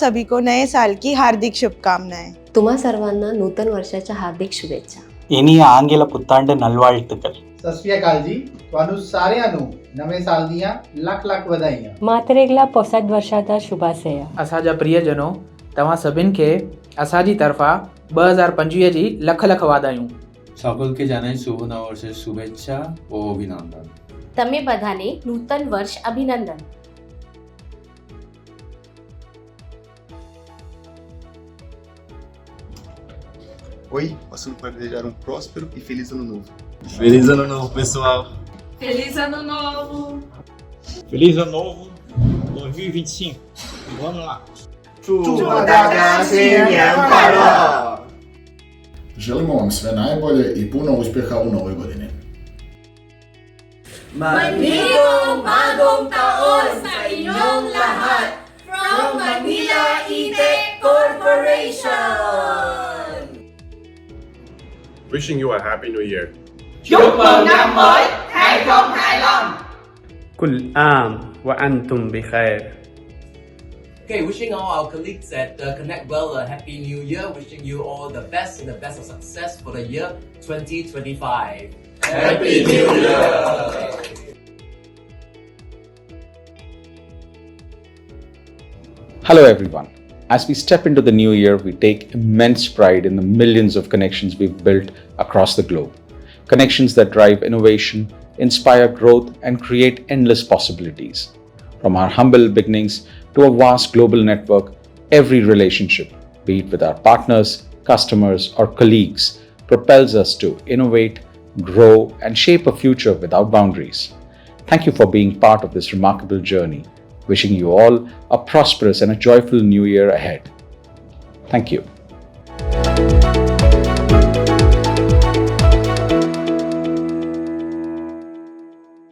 सभी को नए साल की हार्दिक शुभकामनाएं। तुम्हा सर्वांना नूतन वर्षाच्या हार्दिक शुभेच्छा. इनिय आंगिल पुत्तांड नलवाळ्तुकल. सत श्री अकाल जी, ਤੁਹਾਨੂੰ ਸਾਰਿਆਂ ਨੂੰ ਨਵੇਂ ਸਾਲ ਦੀਆਂ ਲੱਖ ਲੱਖ ਵਧਾਈਆਂ. मातरेगला पोसाद वर्षाचा शुभाशय. असांजा प्रियजनों, तव्हां सभिनि खे असांजी तरफ़ां 2025 जी लख लख वाधायूं. সকলকে জানাই শুভ নববর্ষের শুভেচ্ছা ও অভিনন্দন. તમે બધાને નૂતન વર્ષ અભિનંદન. Oi, passando para desejar um próspero e feliz ano novo. Feliz ano novo, pessoal! Feliz ano novo! Feliz ano novo 2025! Vamos lá! 祝大家新年快乐! Želimo vam sve najbolje i puno uspjeha u novoj godini. Manigong bagong taon sa inyong lahat from Manila Intec Corporation! Wishing you a happy new year. Chúc mừng năm mới 2025! كل عام وأنتم بخير. Okay, wishing all our colleagues at Connectwell a happy new year. Wishing you all the best and the best of success for the year 2025. Happy New Year! Hello everyone. As we step into the new year, we take immense pride in the millions of connections we've built across the globe. Connections that drive innovation, inspire growth, and create endless possibilities. From our humble beginnings to a vast global network, every relationship, be it with our partners, customers, or colleagues, propels us to innovate, grow, and shape a future without boundaries. Thank you for being part of this remarkable journey. Wishing you all a prosperous and a joyful new year ahead. Thank you.